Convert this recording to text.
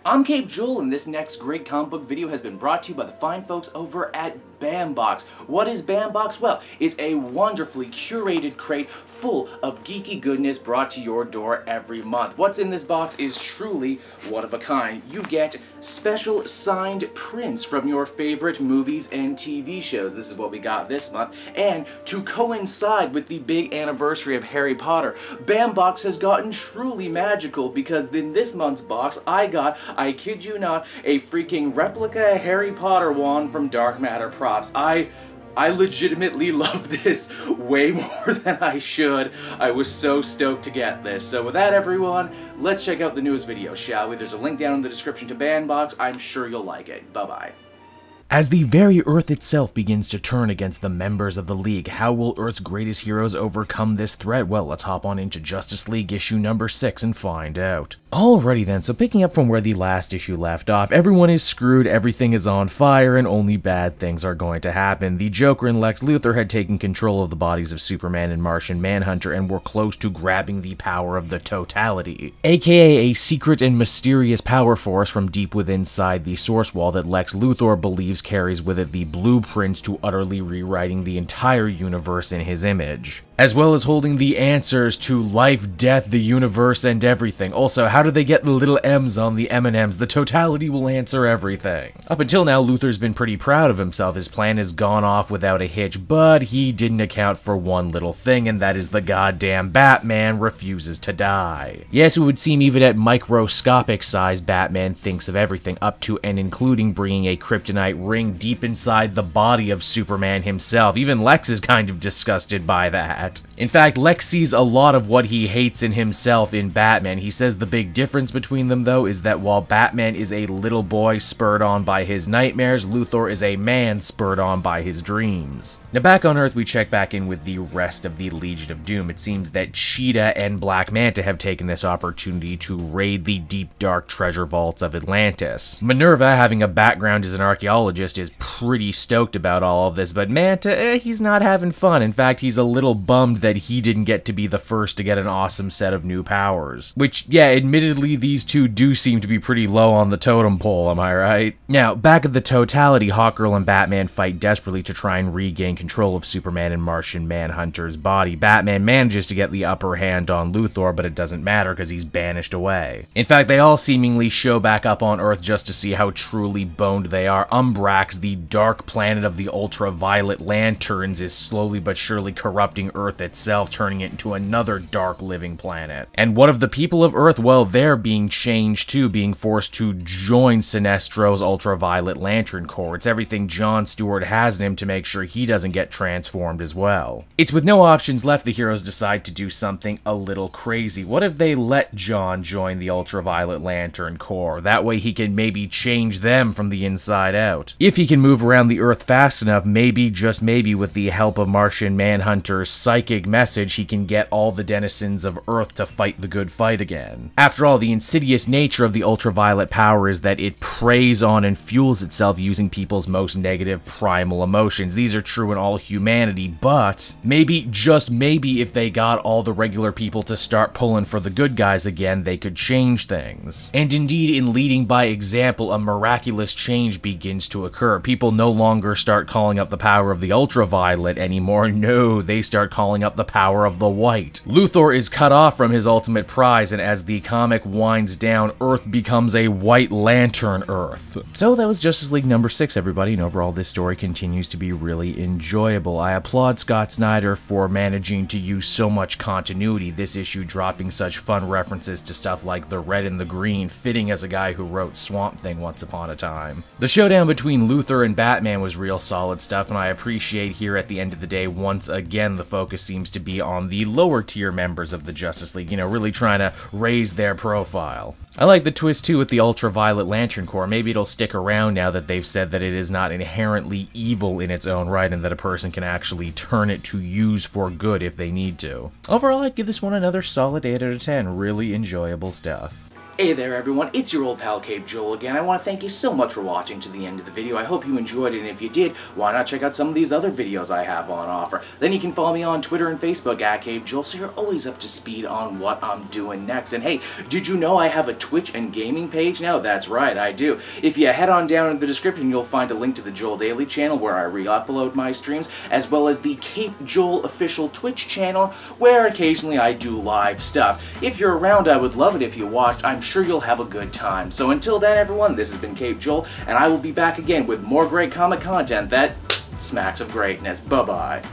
I'm Cape Joel, and this next great comic book video has been brought to you by the fine folks over at Bambox. What is Bambox? Well, it's a wonderfully curated crate full of geeky goodness brought to your door every month. What's in this box is truly one of a kind. You get special signed prints from your favorite movies and TV shows. This is what we got this month. And to coincide with the big anniversary of Harry Potter, Bambox has gotten truly magical because in this month's box I got, I kid you not, a freaking replica Harry Potter wand from Dark Matter Props. I legitimately love this way more than I should. I was so stoked to get this. So with that, everyone, let's check out the newest video, shall we? There's a link down in the description to Bambox. I'm sure you'll like it. Bye-bye. As the very Earth itself begins to turn against the members of the League, how will Earth's greatest heroes overcome this threat? Well, let's hop on into Justice League issue number 6 and find out. Alrighty then, so picking up from where the last issue left off, everyone is screwed, everything is on fire, and only bad things are going to happen. The Joker and Lex Luthor had taken control of the bodies of Superman and Martian Manhunter and were close to grabbing the power of the Totality, aka a secret and mysterious power force from deep within inside the Source Wall that Lex Luthor believes carries with it the blueprints to utterly rewriting the entire universe in his image, as well as holding the answers to life, death, the universe, and everything. Also, how do they get the little M's on the M&Ms? The Totality will answer everything. Up until now, Luthor's been pretty proud of himself. His plan has gone off without a hitch, but he didn't account for one little thing, and that is the goddamn Batman refuses to die. Yes, it would seem even at microscopic size, Batman thinks of everything, up to and including bringing a kryptonite ring deep inside the body of Superman himself. Even Lex is kind of disgusted by that. In fact, Lex sees a lot of what he hates in himself in Batman. He says the big difference between them, though, is that while Batman is a little boy spurred on by his nightmares, Luthor is a man spurred on by his dreams. Now back on Earth, we check back in with the rest of the Legion of Doom. It seems that Cheetah and Black Manta have taken this opportunity to raid the deep, dark treasure vaults of Atlantis. Minerva, having a background as an archaeologist, is pretty stoked about all of this, but Manta, he's not having fun. In fact, he's a little bummed that he didn't get to be the first to get an awesome set of new powers. Which, yeah, admittedly, these two do seem to be pretty low on the totem pole, am I right? Now, back at the Totality, Hawkgirl and Batman fight desperately to try and regain control of Superman and Martian Manhunter's body. Batman manages to get the upper hand on Luthor, but it doesn't matter because he's banished away. In fact, they all seemingly show back up on Earth just to see how truly boned they are. Umbrax, the dark planet of the Ultraviolet Lanterns, is slowly but surely corrupting Earth itself, turning it into another dark living planet. And what of the people of Earth? Well, they're being changed too, being forced to join Sinestro's Ultraviolet Lantern Corps. It's everything John Stewart has in him to make sure he doesn't get transformed as well. It's with no options left, the heroes decide to do something a little crazy. What if they let John join the Ultraviolet Lantern Corps? That way he can maybe change them from the inside out. If he can move around the Earth fast enough, maybe, just maybe, with the help of Martian Manhunter's psychic message, he can get all the denizens of Earth to fight the good fight again. After all, the insidious nature of the ultraviolet power is that it preys on and fuels itself using people's most negative primal emotions. These are true in all humanity, but maybe, just maybe, if they got all the regular people to start pulling for the good guys again, they could change things. And indeed, in leading by example, a miraculous change begins to occur. People no longer start calling up the power of the ultraviolet anymore. No, they start calling up the power of the white. Luthor is cut off from his ultimate prize, and as the comic winds down, Earth becomes a White Lantern Earth. So that was Justice League number 6, everybody, and overall this story continues to be really enjoyable. I applaud Scott Snyder for managing to use so much continuity, this issue dropping such fun references to stuff like the red and the green, fitting as a guy who wrote Swamp Thing once upon a time. The showdown between Luthor and Batman was real solid stuff, and I appreciate here at the end of the day, once again, the focus seems to be on the lower tier members of the Justice League, you know, really trying to raise their profile. I like the twist too with the Ultraviolet Lantern Corps. Maybe it'll stick around now that they've said that it is not inherently evil in its own right and that a person can actually turn it to use for good if they need to. Overall, I'd give this one another solid 8 out of 10. Really enjoyable stuff. Hey there everyone, it's your old pal Cape Joel again. I want to thank you so much for watching to the end of the video. I hope you enjoyed it, and if you did, why not check out some of these other videos I have on offer. Then you can follow me on Twitter and Facebook at Cape Joel, so you're always up to speed on what I'm doing next. And hey, did you know I have a Twitch and gaming page now? That's right, I do. If you head on down in the description, you'll find a link to the Joel Daily channel where I re-upload my streams, as well as the Cape Joel official Twitch channel where occasionally I do live stuff. If you're around, I would love it if you watched. I'm sure you'll have a good time. So until then, everyone, this has been Cape Joel, and I will be back again with more great comic content that smacks of greatness. Bye-bye.